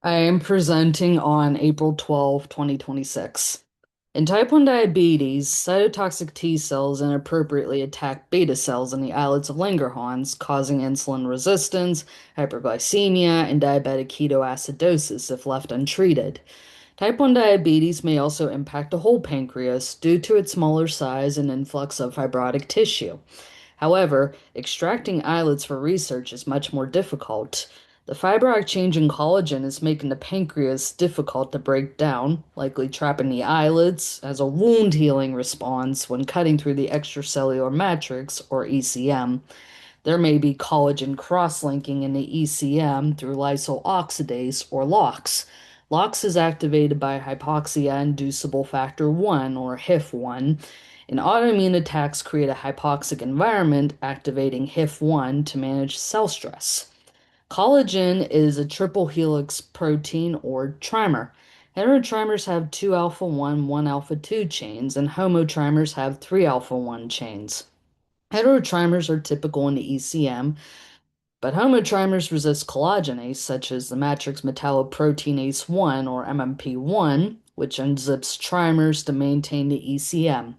I am presenting on April 12, 2026. In type 1 diabetes, cytotoxic T cells inappropriately attack beta cells in the islets of Langerhans, causing insulin resistance, hyperglycemia, and diabetic ketoacidosis if left untreated. Type 1 diabetes may also impact the whole pancreas due to its smaller size and influx of fibrotic tissue. However, extracting islets for research is much more difficult. The fibrotic change in collagen is making the pancreas difficult to break down, likely trapping the islets as a wound healing response when cutting through the extracellular matrix, or ECM. There may be collagen cross-linking in the ECM through lysyl oxidase, or LOX. LOX is activated by hypoxia-inducible factor 1, or HIF1, and autoimmune attacks create a hypoxic environment activating HIF1 to manage cell stress. Collagen is a triple helix protein or trimer. Heterotrimers have two alpha 1, one alpha 2 chains, and homotrimers have three alpha 1 chains. Heterotrimers are typical in the ECM, but homotrimers resist collagenase, such as the matrix metalloproteinase 1 or MMP1, which unzips trimers to maintain the ECM.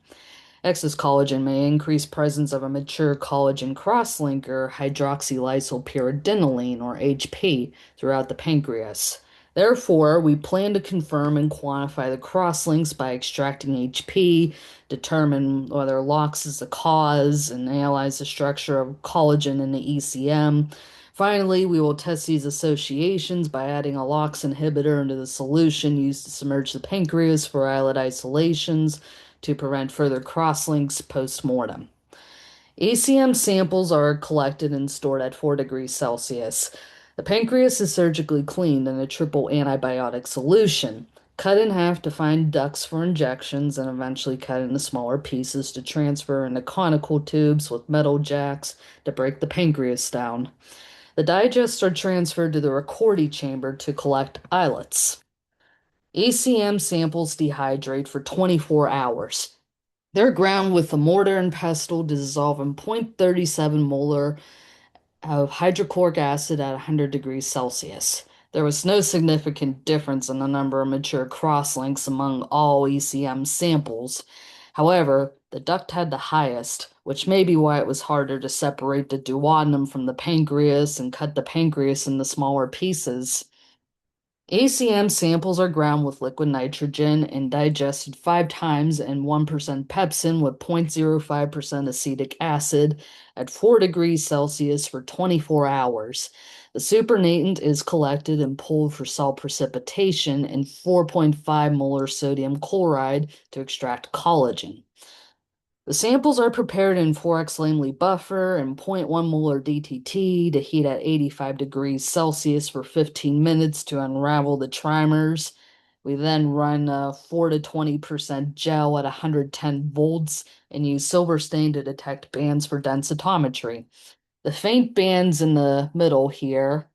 Excess collagen may increase presence of a mature collagen cross-linker, hydroxylysylpyridinoline, or HP, throughout the pancreas. Therefore, we plan to confirm and quantify the cross-links by extracting HP, determine whether LOX is the cause, and analyze the structure of collagen in the ECM. Finally, we will test these associations by adding a LOX inhibitor into the solution used to submerge the pancreas for islet isolations to prevent further crosslinks post-mortem. ECM samples are collected and stored at 4 degrees Celsius. The pancreas is surgically cleaned in a triple antibiotic solution, cut in half to find ducts for injections, and eventually cut into smaller pieces to transfer into conical tubes with metal jacks to break the pancreas down. The digests are transferred to the Ricordi chamber to collect islets. ECM samples dehydrate for 24 hours. They're ground with a mortar and pestle to dissolve in 0.37 molar of hydrochloric acid at 100 degrees Celsius. There was no significant difference in the number of mature crosslinks among all ECM samples. However, the duct had the highest, which may be why it was harder to separate the duodenum from the pancreas and cut the pancreas into smaller pieces. ACM samples are ground with liquid nitrogen and digested 5 times in 1% pepsin with 0.05% acetic acid at 4 degrees Celsius for 24 hours. The supernatant is collected and pulled for cell precipitation in 4.5 molar sodium chloride to extract collagen. The samples are prepared in 4x Langley buffer and 0.1 molar DTT to heat at 85 degrees Celsius for 15 minutes to unravel the trimers. We then run 4 to 20% gel at 110 volts and use silver stain to detect bands for densitometry. The faint bands in the middle here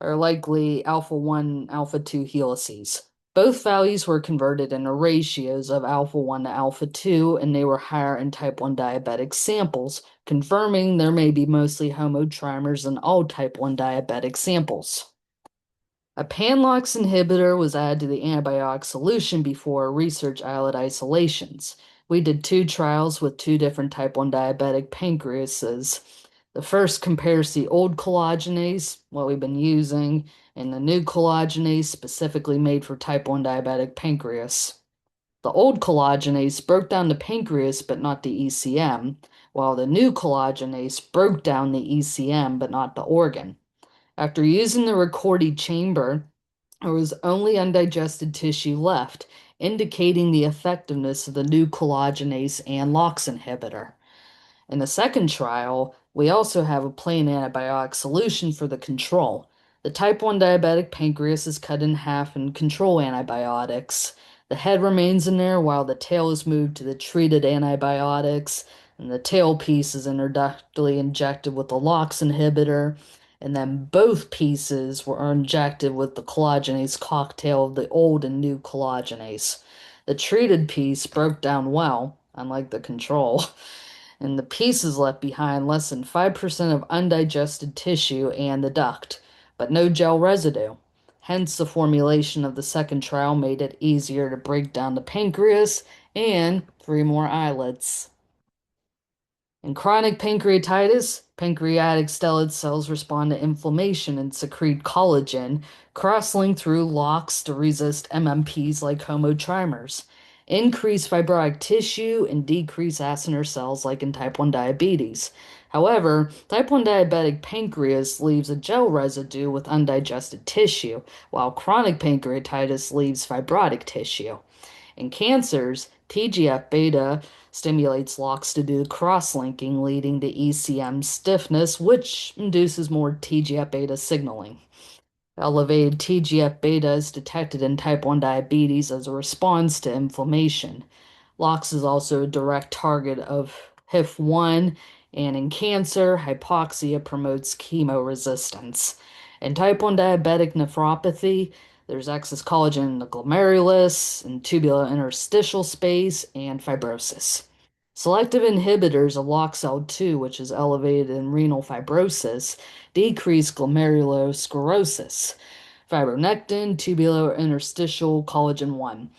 are likely alpha 1, alpha 2 helices. Both values were converted into ratios of alpha 1 to alpha 2, and they were higher in type 1 diabetic samples, confirming there may be mostly homotrimers in all type 1 diabetic samples. A pan-LOX inhibitor was added to the antibiotic solution before research islet isolations. We did 2 trials with 2 different type 1 diabetic pancreases. The first compares the old collagenase, what we've been using, and the new collagenase specifically made for type 1 diabetic pancreas. The old collagenase broke down the pancreas but not the ECM, while the new collagenase broke down the ECM but not the organ. After using the Ricordi chamber, there was only undigested tissue left, indicating the effectiveness of the new collagenase and LOX inhibitor. In the second trial, we also have a plain antibiotic solution for the control. The type 1 diabetic pancreas is cut in half in control antibiotics. The head remains in there while the tail is moved to the treated antibiotics, and the tail piece is intraductally injected with the LOX inhibitor, and then both pieces were injected with the collagenase cocktail of the old and new collagenase. The treated piece broke down well, unlike the control. And the pieces left behind less than 5% of undigested tissue and the duct, but no gel residue. Hence, the formulation of the second trial made it easier to break down the pancreas and three more islets. In chronic pancreatitis, pancreatic stellate cells respond to inflammation and secrete collagen, cross-link through locks to resist MMPs like homotrimers, increase fibrotic tissue, and decrease acinar cells like in type 1 diabetes. However, type 1 diabetic pancreas leaves a gel residue with undigested tissue, while chronic pancreatitis leaves fibrotic tissue. In cancers, TGF beta stimulates LOX to do the cross-linking, leading to ECM stiffness, which induces more TGF beta signaling. Elevated TGF beta is detected in type 1 diabetes as a response to inflammation. LOX is also a direct target of HIF1, and in cancer, hypoxia promotes chemoresistance. In type 1 diabetic nephropathy, there's excess collagen in the glomerulus and tubular interstitial space and fibrosis. Selective inhibitors of LOXL2, which is elevated in renal fibrosis, decrease glomerulosclerosis. Fibronectin, tubular interstitial collagen 1.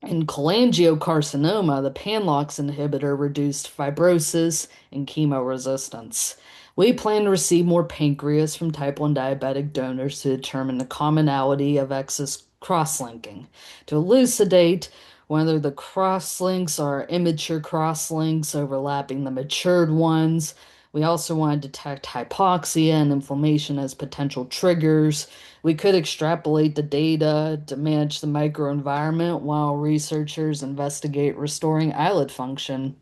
In cholangiocarcinoma, the pan-LOX inhibitor reduced fibrosis and chemoresistance. We plan to receive more pancreas from type 1 diabetic donors to determine the commonality of excess cross-linking. To elucidate whether the cross-links are immature cross-links overlapping the matured ones, we also want to detect hypoxia and inflammation as potential triggers. We could extrapolate the data to manage the microenvironment while researchers investigate restoring islet function.